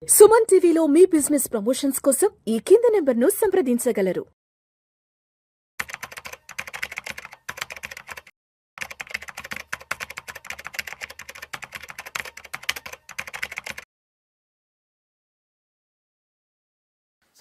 సుమన్ టీవీలో మీ business promotions కోసం ఈ కింది నెంబర్ను సంప్రదించగలరు.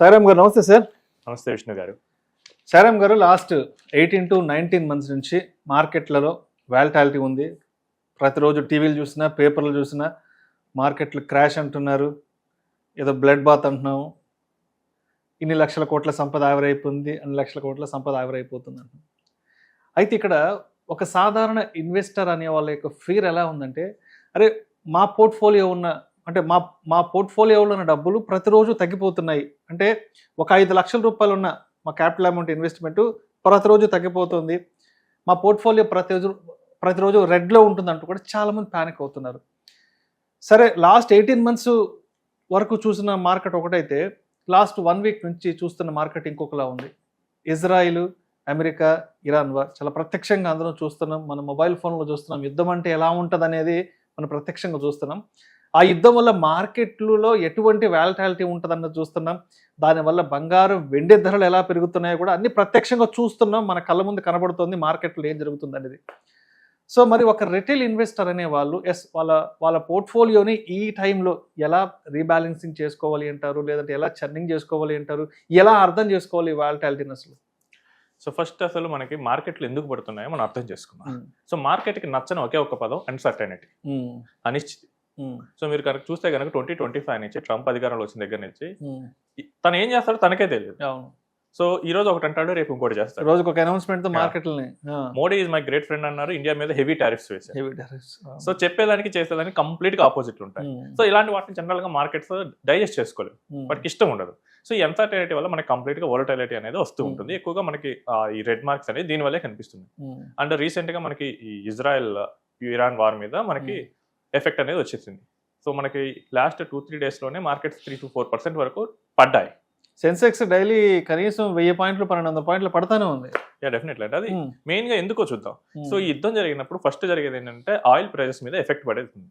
సాయిరామ్ గారు నమస్తే సార్. నమస్తే విష్ణు గారు. సాయిరామ్ గారు, లాస్ట్ 18 to 19 మంత్స్ నుంచి మార్కెట్లలో వాలటాలిటీ ఉంది. ప్రతిరోజు టీవీలు చూసినా పేపర్లు చూసినా మార్కెట్లు క్రాష్ అంటున్నారు, ఏదో బ్లడ్ బాత్ అంటున్నాము, ఇన్ని లక్షల కోట్ల సంపద ఆవిరైపోయింది, అన్ని లక్షల కోట్ల సంపద ఆవిరైపోతుంది అంటున్నాం. అయితే ఇక్కడ ఒక సాధారణ ఇన్వెస్టర్ అనే వాళ్ళ యొక్క ఫీర్ ఎలా ఉందంటే, అరే మా పోర్ట్ఫోలియో ఉన్న అంటే మా పోర్ట్ఫోలియోలో ఉన్న డబ్బులు ప్రతిరోజు తగ్గిపోతున్నాయి. అంటే ఒక 5 లక్షల రూపాయలు ఉన్న మా క్యాపిటల్ అమౌంట్ ఇన్వెస్ట్మెంట్ ప్రతిరోజు తగ్గిపోతుంది, మా పోర్ట్ఫోలియో ప్రతిరోజు రెడ్లో ఉంటుందంటూ కూడా చాలామంది ప్యానిక్ అవుతున్నారు. సరే, లాస్ట్ 18 మంత్స్ వరకు చూసిన మార్కెట్ ఒకటైతే లాస్ట్ 1 వీక్ నుంచి చూస్తున్న మార్కెట్ ఇంకొకలా ఉంది. ఇజ్రాయిల్, అమెరికా, ఇరాన్ వార్ చాలా ప్రత్యక్షంగా అందరం చూస్తున్నాం. మన మొబైల్ ఫోన్లో చూస్తున్నాం. యుద్ధం అంటే ఎలా ఉంటుంది అనేది మనం ప్రత్యక్షంగా చూస్తున్నాం. ఆ యుద్ధం వల్ల మార్కెట్లలో ఎటువంటి వాలటాలిటీ ఉంటుందన్నది చూస్తున్నాం. దానివల్ల బంగారం, వెండి ధరలు ఎలా పెరుగుతున్నాయో కూడా అన్ని ప్రత్యక్షంగా చూస్తున్నాం. మన కళ్ళ ముందు కనబడుతుంది మార్కెట్లో ఏం జరుగుతుంది అనేది. సో మరి ఒక రిటైల్ ఇన్వెస్టర్ అనే వాళ్ళు వాళ్ళ పోర్ట్ఫోలియోని ఈ టైంలో ఎలా రీబ్యాలెన్సింగ్ చేసుకోవాలి అంటారు, లేదంటే ఎలా చర్నింగ్ చేసుకోవాలి అంటారు, ఎలా అర్థం చేసుకోవాలి ఈ వాలటాలిటీని అసలు? సో ఫస్ట్ అసలు మనకి మార్కెట్లు ఎందుకు పడుతున్నాయో మనం అర్థం చేసుకున్నాం. సో మార్కెట్కి నచ్చని ఒకే ఒక పదం అన్సర్టైనిటీ, అనిశ్చితి. సో మీరు కనుక చూస్తే కనుక 2025 నుంచి ట్రంప్ అధికారంలో వచ్చిన దగ్గర నుంచి తను ఏం చేస్తాడో తనకే తెలియదు. సో ఈ రోజు ఒకటి అంటాడు, రేపు ఇంకోటి చేస్తాడు. రోజుకు ఒక అనౌన్స్మెంట్ తో మార్కెట్లని Modi is my great friend అన్నారు, ఇండియా మీద హెవీ టారిఫ్స్ వేశారు. సో చెప్పేదానికి చేసేదానికి కంప్లీట్ గా ఆపోజిట్లు ఉంటాయి. సో ఇలాంటి వాటిని జనరల్ గా మార్కెట్స్ డైజెస్ట్ చేసుకోలేవు, వాటికి ఇష్టం ఉండదు. సో ఈ అన్సర్టైనిటీ వల్ల మనకి కంప్లీట్ గా వోలటైలిటీ అనేది వస్తూ ఉంటుంది. ఎక్కువగా మనకి ఈ రెడ్ మార్క్స్ అనేది దీని వల్లే కనిపిస్తుంది. అండ్ రీసెంట్ గా మనకి ఈ ఇజ్రాయెల్ ఇరాన్ వార్ మీద మనకి ఎఫెక్ట్ అనేది వచ్చేసింది. సో మనకి లాస్ట్ 2-3 డేస్ లోనే మార్కెట్స్ 3 to 4% వరకు పడ్డాయి. సెన్సెక్స్ డైలీ కనీసం 1000 పాయింట్లు 1200 పాయింట్లు పడతానే ఉంది. డెఫినెట్లీ అంటే అది మెయిన్ గా ఎందుకో చూద్దాం. సో ఈ యుద్ధం జరిగినప్పుడు ఫస్ట్ జరిగేది ఏంటంటే ఆయిల్ ప్రైజెస్ మీద ఎఫెక్ట్ పడేస్తుంది.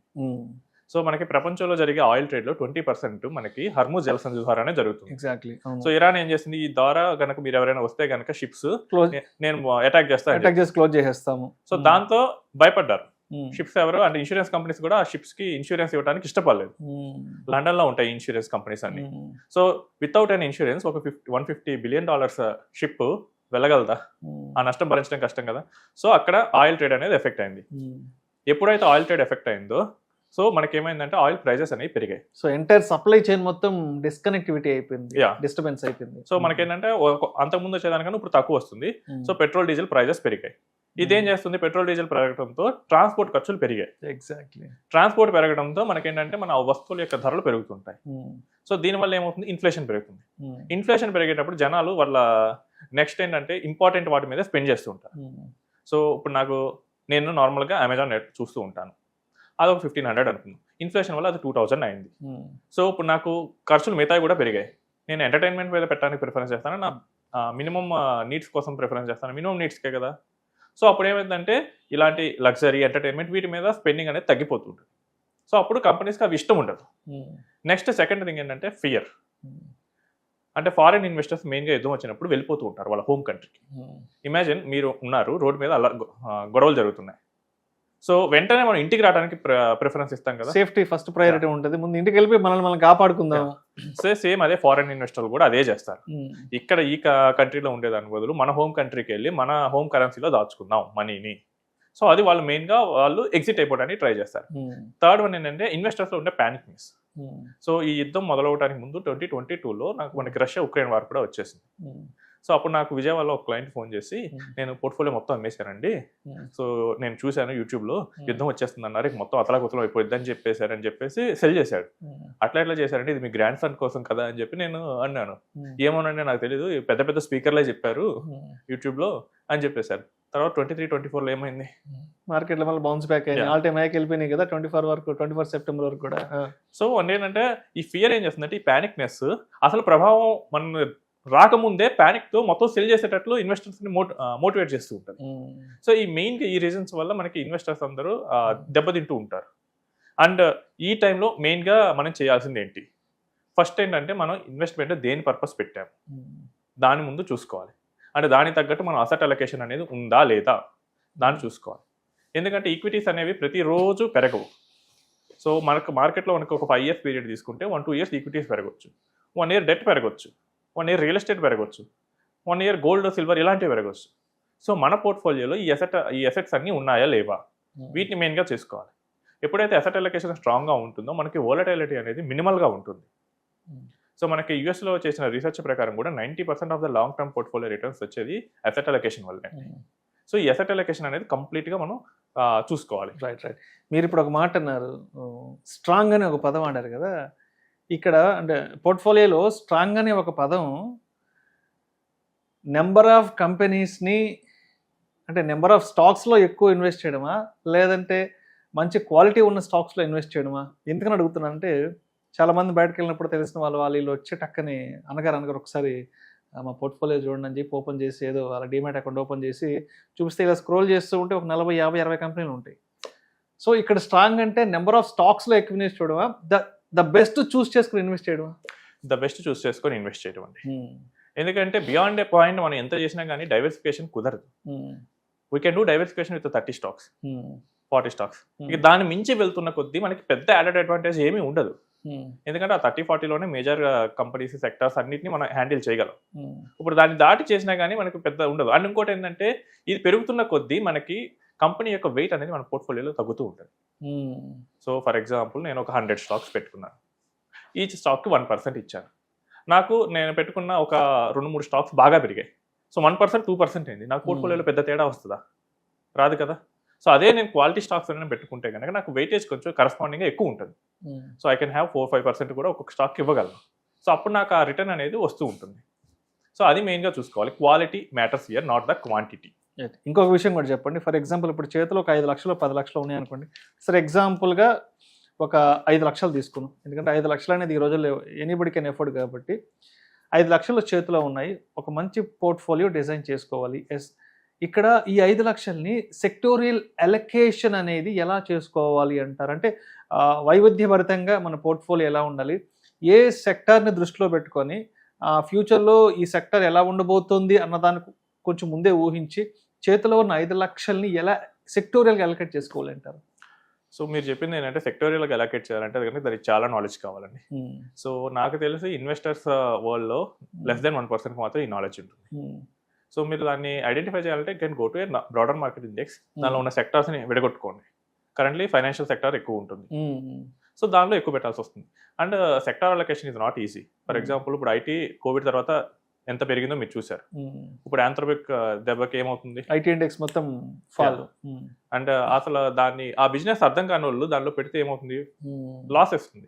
సో మనకి ప్రపంచంలో జరిగే ఆయిల్ ట్రేడ్ లో 20% మనకి హర్ముజ్ జలసంధి ద్వారానే జరుగుతుంది. ఎగ్జాక్ట్లీ. సో ఇరాన్ ఏం చేసింది, ఈ ద్వారా కనుక మీరు ఎవరైనా వస్తే కనుక షిప్స్ నేను అటాక్ చేసి క్లోజ్ చేసేస్తాము. సో దాంతో భయపడ్డారు షిప్స్ ఎవరు అంటే ఇన్సూరెన్స్ కంపెనీస్ కూడా ఆ షిప్స్ కి ఇన్సూరెన్స్ ఇవ్వడానికి ఇష్టపడలేదు. లండన్ లో ఉంటాయి ఇన్సూరెన్స్ కంపెనీస్ అన్ని. సో వితౌట్ అన్ ఇన్సూరెన్స్ ఒక $150 బిలియన్ షిప్ వెళ్ళగలదా? ఆ నష్టం భరించడం కష్టం కదా. సో అక్కడ ఆయిల్ ట్రేడ్ అనేది ఎఫెక్ట్ అయింది. ఎప్పుడైతే ఆయిల్ ట్రేడ్ ఎఫెక్ట్ అయిందో సో మనకేమైందంటే ఆయిల్ ప్రైజెస్ అనేవి పెరిగాయి. సో ఎంటైర్ సప్లై చైన్ మొత్తం డిస్కనెక్టివిటీ అయిపోయింది, డిస్టర్బెన్స్ అయిపోయింది. సో మనకేంటంటే అంతకుముందు వచ్చేదానికన్నా ఇప్పుడు తక్కువ వస్తుంది. సో పెట్రోల్ డీజిల్ ప్రైజెస్ పెరిగాయి. ఇదేం చేస్తుంది, పెట్రోల్ డీజిల్ పెరగడంతో ట్రాన్స్పోర్ట్ ఖర్చులు పెరిగాయి. ఎగ్జాక్ట్లీ. ట్రాన్స్పోర్ట్ పెరగడంతో మనకేంటంటే మన వస్తువుల యొక్క ధరలు పెరుగుతుంటాయి. సో దీనివల్ల ఏమవుతుంది, ఇన్ఫ్లేషన్ పెరుగుతుంది. ఇన్ఫ్లేషన్ పెరిగేటప్పుడు జనాలు వాళ్ళ నెక్స్ట్ ఏంటంటే ఇంపార్టెంట్ వాటి మీద స్పెండ్ చేస్తూ ఉంటారు. సో ఇప్పుడు నేను నార్మల్గా అమెజాన్ నెట్ చూస్తూ ఉంటాను, అది ఒక 1500 అనుకుంది. ఇన్ఫ్లేషన్ వల్ల అది 2000 అయింది. సో ఇప్పుడు నాకు ఖర్చులు మిగతాయి కూడా పెరిగాయి. నేను ఎంటర్టైన్మెంట్ మీద పెట్టడానికి ప్రిఫరెన్స్ చేస్తాను, నా మినిమం నీడ్స్ కోసం ప్రిఫరెన్స్ చేస్తాను, మినిమం నీడ్స్కే కదా. సో అప్పుడు ఏమైందంటే ఇలాంటి లగ్జరీ ఎంటర్టైన్మెంట్ వీటి మీద స్పెండింగ్ అనేది తగ్గిపోతుంటుంది. సో అప్పుడు కంపెనీస్కి అవి ఇష్టం ఉండదు. నెక్స్ట్ సెకండ్ థింగ్ ఏంటంటే ఫియర్. అంటే ఫారిన్ ఇన్వెస్టర్స్ మెయిన్గా యుద్ధం వచ్చినప్పుడు వెళ్ళిపోతూ ఉంటారు వాళ్ళ హోమ్ కంట్రీకి. ఇమాజిన్ మీరు ఉన్నారు, రోడ్డు మీద గొడవలు జరుగుతున్నాయి. సో వెంటనే మనం ఇంటికి రావడానికి ప్రిఫరెన్స్ ఇస్తాం కదా, సేఫ్టీ ఫస్ట్ ప్రయారిటీ ఉంటుంది. ముందు ఇంటికి వెళ్ళిపోయి మనం కాపాడుకుందాం. సేమ్ అదే ఫారెన్ ఇన్వెస్టర్లు కూడా అదే చేస్తారు. ఇక్కడ ఈ కంట్రీలో ఉండేదాని బదులు మన హోమ్ కంట్రీకి వెళ్ళి మన హోమ్ కరెన్సీలో దాచుకుందాం మనీని. సో అది వాళ్ళు ఎగ్జిట్ అయిపోవడానికి ట్రై చేస్తారు. థర్డ్ వన్ ఏంటంటే ఇన్వెస్టర్స్ లో ఉండే ప్యానిక్ మిస్. సో ఈ యుద్ధం మొదలవడానికి ముందు 2022లో మనకి రష్యా ఉక్రెయిన్ వార్ కూడా వచ్చేసింది. సో అప్పుడు నాకు విజయవాడలో ఒక క్లయింట్ ఫోన్ చేసి, నేను పోర్ట్ఫోలియో మొత్తం అమ్మేశానండి, సో నేను చూశాను యూట్యూబ్లో యుద్ధం వచ్చేస్తుంది అన్నారు, మొత్తం అతలాకుతలం అయిపోద్ది అని చెప్పేసి సెల్ చేశాడు. అట్లా చేశారండి, ఇది మీ గ్రాండ్ సన్ కోసం కదా అని చెప్పి నేను అన్నాను. ఏమోనండి నాకు తెలీదు, పెద్ద పెద్ద స్పీకర్లే చెప్పారు యూట్యూబ్లో అని చెప్పేశారు. తర్వాత 23-24లో ఏమైంది, మార్కెట్లో మళ్ళీ బౌన్స్ బ్యాక్ అయ్యింది, ఆల్ టైమ్ హైకి వెళ్ళిపోయినాయి కదా 24 సెప్టెంబర్ వరకు కూడా. సో ఏంటంటే ఈ ఫియర్ ఏం చేస్తుందంటే, ఈ ప్యానిక్నెస్ అసలు ప్రభావం మన రాకముందే ప్యానిక్ తో మొత్తం సెల్ చేసేటట్లు ఇన్వెస్టర్స్ ని మోటివేట్ చేస్తూ ఉంటారు. సో ఈ మెయిన్ ఈ రీజన్స్ వల్ల మనకి ఇన్వెస్టర్స్ అందరూ దెబ్బతింటూ ఉంటారు. అండ్ ఈ టైంలో మెయిన్ గా మనం చేయాల్సింది ఏంటి, ఫస్ట్ ఏంటంటే మనం ఇన్వెస్ట్మెంట్ దేని పర్పస్ పెట్టాము దాని ముందు చూసుకోవాలి. అంటే దానికి తగ్గట్టు మనం అసెట్ అలొకేషన్ అనేది ఉందా లేదా దాన్ని చూసుకోవాలి. ఎందుకంటే ఈక్విటీస్ అనేవి ప్రతిరోజు పెరగవు. సో మనకు మార్కెట్లో మనకు ఒక 5 years పీరియడ్ తీసుకుంటే 1-2 years ఈక్విటీస్ పెరగవచ్చు, 1 year డెట్ పెరగవచ్చు, 1 year రియల్ ఎస్టేట్ పెరగవచ్చు, 1 year గోల్డ్ సిల్వర్ ఇలాంటివి పెరగవచ్చు. సో మన పోర్ట్ఫోలియోలో ఈ అసెట్స్ అన్నీ ఉన్నాయా లేవా వీటిని మెయిన్గా చేసుకోవాలి. ఎప్పుడైతే అసెట్ అలొకేషన్ స్ట్రాంగ్గా ఉంటుందో మనకి వోలటైలిటీ అనేది మినిమల్గా ఉంటుంది. సో మనకి యూఎస్లో చేసిన రీసెర్చ్ ప్రకారం కూడా 90% of the long term portfolio returns వచ్చేది అసెట్ అలొకేషన్ వల్లనే. సో ఈ అసెట్ అలొకేషన్ అనేది కంప్లీట్గా మనం చూసుకోవాలి. రైట్. మీరు ఇప్పుడు ఒక మాట అన్నారు, స్ట్రాంగ్ అనే ఒక పదం ఆడారు కదా. ఇక్కడ అంటే పోర్ట్ఫోలియోలో స్ట్రాంగ్ అనే ఒక పదం నెంబర్ ఆఫ్ కంపెనీస్ని అంటే నెంబర్ ఆఫ్ స్టాక్స్లో ఎక్కువ ఇన్వెస్ట్ చేయడమా, లేదంటే మంచి క్వాలిటీ ఉన్న స్టాక్స్లో ఇన్వెస్ట్ చేయడమా? ఎందుకని అడుగుతున్నానంటే చాలామంది బయటకు వెళ్ళినప్పుడు తెలిసిన వాళ్ళు వీళ్ళు వచ్చే టక్కని అనగారు ఒకసారి మా పోర్ట్ఫోలియో చూడండి అని చెప్పి ఓపెన్ చేసి ఏదో వాళ్ళ డీమ్యాట్ అకౌంట్ ఓపెన్ చేసి చూపిస్తే ఇలా స్క్రోల్ చేస్తూ ఉంటే ఒక 40, 50, 60 కంపెనీలు ఉంటాయి. సో ఇక్కడ స్ట్రాంగ్ అంటే నెంబర్ ఆఫ్ స్టాక్స్లో ఎక్కువ ఇన్వెస్ట్ చేయడమా, ద బెస్ట్ చూస్ చేసుకుని ఇన్వెస్ట్ చేయడమా? ద బెస్ట్ చూస్ చేసుకొని ఇన్వెస్ట్ చేయడం అండి. ఎందుకంటే బియాండ్ ఏ పాయింట్ మనం ఎంత చేసినా కానీ డైవర్సిఫికేషన్ కుదరదు. We can do diversification with 30 stocks, 40 stocks. ఇక దాన్ని మించి వెళ్తున్న కొద్దీ మనకి పెద్ద యాడెడ్ అడ్వాంటేజ్ ఏమీ ఉండదు. ఎందుకంటే ఆ 30-40లోనే మేజర్ కంపెనీస్ సెక్టర్స్ అన్నిటిని మనం హ్యాండిల్ చేయగలం. ఇప్పుడు దాన్ని దాటి చేసినా కానీ మనకి పెద్ద ఉండదు. అండ్ ఇంకోటి ఏంటంటే ఇది పెరుగుతున్న కొద్దీ మనకి కంపెనీ యొక్క వెయిట్ అనేది మన పోర్ట్ఫోలియోలో తగ్గుతూ ఉంటుంది. సో ఫర్ ఎగ్జాంపుల్ నేను ఒక 100 stocks పెట్టుకున్నాను, ఈచ్ స్టాక్కి 1% ఇచ్చాను. నేను పెట్టుకున్న ఒక 2-3 stocks బాగా పెరిగాయి. సో 1%, 2% అయింది. నాకు పోర్ట్ఫోలియోలో పెద్ద తేడా వస్తుందా? రాదు కదా. సో అదే నేను క్వాలిటీ స్టాక్స్ పెట్టుకుంటే కనుక నాకు వెయిటేజ్ కొంచెం కరస్పాండింగ్గా ఎక్కువ ఉంటుంది. సో ఐ కెన్ హ్యావ్ 4-5% కూడా ఒక్కొక్క స్టాక్ ఇవ్వగలను. సో అప్పుడు నాకు ఆ రిటర్న్ అనేది వస్తూ ఉంటుంది. సో అది మెయిన్గా చూసుకోవాలి. Quality matters here, not the quantity. ఇంకొక విషయం కూడా చెప్పండి. ఫర్ ఎగ్జాంపుల్ ఇప్పుడు చేతిలో ఒక 5 లక్షలు 10 లక్షలు ఉన్నాయి అనుకోండి. సరే ఎగ్జాంపుల్గా ఒక 5 లక్షలు తీసుకున్నాం. ఎందుకంటే 5 లక్షలు అనేది ఈ రోజుల్లో ఎనీబడి కెన్ ఎఫోర్డ్ కాబట్టి 5 లక్షలు చేతిలో ఉన్నాయి. ఒక మంచి పోర్ట్ఫోలియో డిజైన్ చేసుకోవాలి. ఇక్కడ ఈ 5 లక్షల్ని సెక్టోరియల్ అలొకేషన్ అనేది ఎలా చేసుకోవాలి అంటారు? అంటే వైవిధ్యభరితంగా మన పోర్ట్ఫోలియో ఎలా ఉండాలి, ఏ సెక్టార్ని దృష్టిలో పెట్టుకొని ఫ్యూచర్లో ఈ సెక్టర్ ఎలా ఉండబోతుంది అన్నదానికి కొంచెం ముందే ఊహించి చేతిలో ఉన్న 5 లక్షల్ని ఎలా సెక్టోరియల్గా అలొకేట్ చేసుకోవాలి అంటారు? సో మీరు చెప్పింది ఏంటంటే సెక్టోరియల్గా అలొకేట్ చేయాలంటే దానికి చాలా నాలెడ్జ్ కావాలండి. సో నాకు తెలిసి ఇన్వెస్టర్స్ వరల్డ్లో <1% మాత్రం ఈ నాలెడ్జ్ ఉంటుంది. సో మీరు దాన్ని ఐడెంటిఫై చేయాలంటే can go to A broader market index, దానిలో ఉన్న సెక్టార్స్ని విడగొట్టుకోండి. కరెంట్లీ ఫైనాన్షియల్ సెక్టార్ ఎక్కువ ఉంటుంది, సో దానిలో ఎక్కువ పెట్టాల్సి వస్తుంది. And sector allocation is not easy. For example ఇప్పుడు ఐటీ కోవిడ్ తర్వాత ఎంత పెరిగిందో మీరు చూసారు. ఇప్పుడు ఆంథ్రోపిక్ దెబ్బకి ఏమవుతుంది, ఐటీ ఇండెక్స్ మొత్తం ఫాల్. అండ్ అసలు దాన్ని ఆ బిజినెస్ అర్థం కాని వాళ్ళు దానిలో పెడితే ఏమవుతుంది, లాస్ వస్తుంది.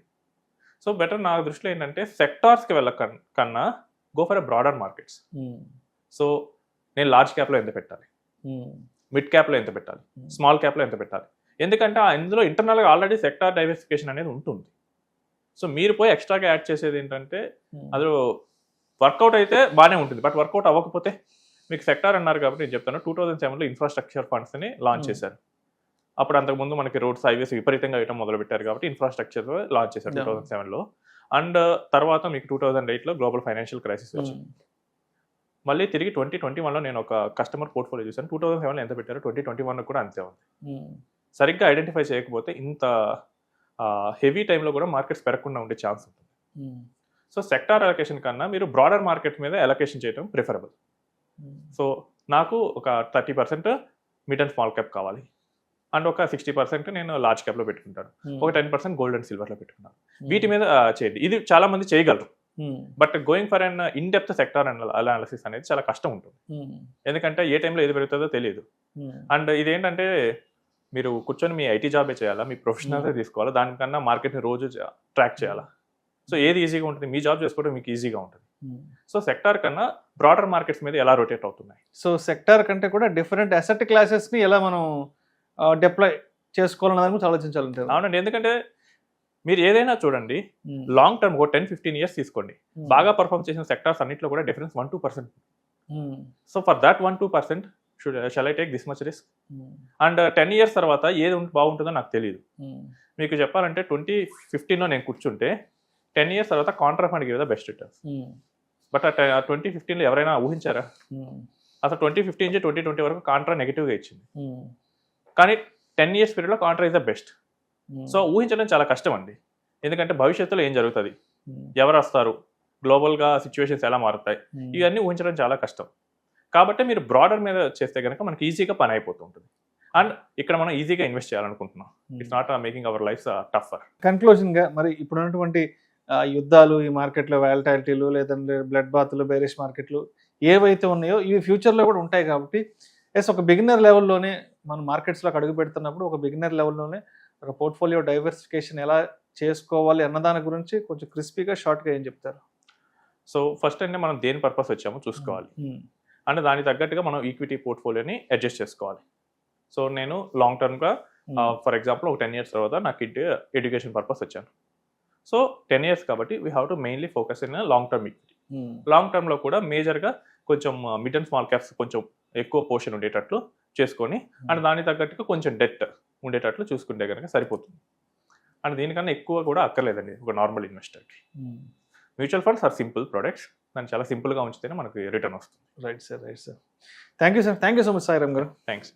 సో బెటర్ నా దృష్టిలో ఏంటంటే సెక్టార్స్కి వెళ్ళకన్నా go for a broader markets. So నేను లార్జ్ క్యాప్లో ఎంత పెట్టాలి, మిడ్ క్యాప్లో ఎంత పెట్టాలి, స్మాల్ క్యాప్లో ఎంత పెట్టాలి, ఎందుకంటే ఇందులో ఇంటర్నల్గా ఆల్రెడీ సెక్టార్ డైవర్సిఫికేషన్ అనేది ఉంటుంది. సో మీరు పోయి ఎక్స్ట్రాగా యాడ్ చేసేది ఏంటంటే అది వర్కౌట్ అయితే బాగానే ఉంటుంది, బట్ వర్కౌట్ అవ్వకపోతే మీకు సెక్టార్ అన్నారు కాబట్టి నేను చెప్తాను. 2007లో ఇన్ఫ్రాస్ట్రక్చర్ ఫండ్స్ని లాంచ్ చేశారు. అప్పుడు అంతకుముందు మనకి రోడ్స్ హైవేస్ విపరీతంగా వేయడం మొదలు పెట్టారు కాబట్టి ఇన్ఫ్రాస్ట్రక్చర్ లాంచ్ చేశారు 2007లో. అండ్ తర్వాత మీకు 2008లో గ్లోబల్ ఫైనాన్షియల్ క్రైసిస్ వచ్చింది. మళ్ళీ తిరిగి 2021లో నేను ఒక కస్టమర్ పోర్ట్ఫోలియో చూసాను. 2007లో ఎంత పెట్టారో 2021లో కూడా అంతే ఉంది. సరిగ్గా ఐడెంటిఫై చేయకపోతే ఇంత హెవీ టైంలో కూడా మార్కెట్స్ పెరగకుండా ఉండే ఛాన్స్ ఉంటుంది. సో సెక్టార్ అలొకేషన్ కన్నా మీరు బ్రాడర్ మార్కెట్ మీద అలొకేషన్ చేయడం ప్రిఫరబుల్. సో నాకు ఒక 30% మిడ్ అండ్ స్మాల్ క్యాప్ కావాలి, అండ్ ఒక 60% నేను లార్జ్ క్యాప్లో పెట్టుకుంటాను, ఒక 10% గోల్డ్ అండ్ సిల్వర్లో పెట్టుకుంటాను. వీటి మీద చేయండి. ఇది చాలా మంది చేయగలరు, but going for an in depth sector analysis అనేది చాలా కష్టం ఉంటుంది. ఎందుకంటే ఏ టైంలో ఏది పెరుగుతుందో తెలియదు. అండ్ ఇదేంటంటే మీరు కూర్చొని మీ ఐటీ జాబే చేయాలా, మీ ప్రొఫెషనల్గా తీసుకోవాలా, దానికన్నా మార్కెట్ని రోజు ట్రాక్ చేయాలా. సో ఏది ఈజీగా ఉంటుంది, మీ జాబ్ చేసుకోవడం మీకు ఈజీగా ఉంటుంది. సో సెక్టార్ కన్నా బ్రాడర్ మార్కెట్స్ మీద ఎలా రొటేట్ అవుతున్నాయి. సో సెక్టార్ కంటే కూడా డిఫరెంట్ అసెట్ క్లాసెస్ని ఎలా మనం డిప్లాయ్ చేసుకోవాలన్న దాని గురించి ఆలోచించాలంటారు. అవునండి, ఎందుకంటే మీరు ఏదైనా చూడండి, లాంగ్ టర్మ్ 10-15 years తీసుకోండి, బాగా పర్ఫార్మ్ చేసిన సెక్టార్స్ అన్నింటిలో కూడా difference 1-2%. So for that 1-2% shall I take this much risk? And 10 years తర్వాత ఏది బాగుంటుందో నాకు తెలియదు. మీకు చెప్పాలంటే 2015లో నేను కూర్చుంటే 10 years తర్వాత contra fund give the best returns. But 2015లో ఎవరైనా ఊహించారా? అసలు 2015 నుంచి 2020 వరకు కాంట్రా నెగిటివ్గా ఇచ్చింది. కానీ 10 years పీరియడ్లో Contra is the best. So ఊహించడం చాలా కష్టం అండి. ఎందుకంటే భవిష్యత్తులో ఏం జరుగుతుంది, ఎవరు వస్తారు, గ్లోబల్గా సిచ్యువేషన్స్ ఎలా మారుతాయి, ఇవన్నీ ఊహించడం చాలా కష్టం. కాబట్టి మీరు బ్రాడర్ మీద చేస్తే కనుక మనకి ఈజీగా పని అయిపోతుంటుంది. అండ్ ఇక్కడ మనం ఈజీగా ఇన్వెస్ట్ చేయాలనుకుంటున్నాం. It's not making our life tougher. కన్క్లూజన్గా మరి ఇప్పుడున్నటువంటి యుద్ధాలు, ఈ మార్కెట్లో వాలటాలిటీలు, లేదంటే బ్లడ్ బాత్లు, బేరిష్ మార్కెట్లు ఏవైతే ఉన్నాయో ఇవి ఫ్యూచర్లో కూడా ఉంటాయి. కాబట్టి ఒక బిగినర్ లెవెల్లోనే మనం మార్కెట్స్లోకి అడుగు పెడుతున్నప్పుడు ఒక బిగినర్ లెవెల్లోనే ఒక పోర్ట్ఫోలియో డైవర్సిఫికేషన్ ఎలా చేసుకోవాలి అన్న దాని గురించి కొంచెం క్రిస్పీగా షార్ట్గా ఏం చెప్తారు? సో ఫస్ట్ అంటే మనం దేని పర్పస్ వచ్చామో చూసుకోవాలి. అండ్ దానికి తగ్గట్టుగా మనం ఈక్విటీ పోర్ట్ఫోలియోని అడ్జస్ట్ చేసుకోవాలి. సో నేను లాంగ్ టర్మ్గా ఫర్ ఎగ్జాంపుల్ ఒక 10 years తర్వాత నా కిడ్ ఎడ్యుకేషన్ పర్పస్ వచ్చాను. సో 10 years కాబట్టి we have to mainly focus in long term equity. Long టర్మ్లో కూడా మేజర్గా కొంచెం మిడ్ అండ్ స్మాల్ క్యాప్స్ కొంచెం ఎక్కువ పోర్షన్ ఉండేటట్లు చేసుకొని అండ్ దానికి తగ్గట్టుగా కొంచెం డెట్ ఉండేటట్లు చూసుకుంటే కనుక సరిపోతుంది. అండ్ దీనికన్నా ఎక్కువ కూడా అక్కర్లేదండి ఒక నార్మల్ ఇన్వెస్టర్కి. Mutual funds are simple products, దాన్ని చాలా సింపుల్గా ఉంచితేనే మనకి రిటర్న్ వస్తుంది. Right sir. Thank you so much Sairam గారు. థ్యాంక్స్.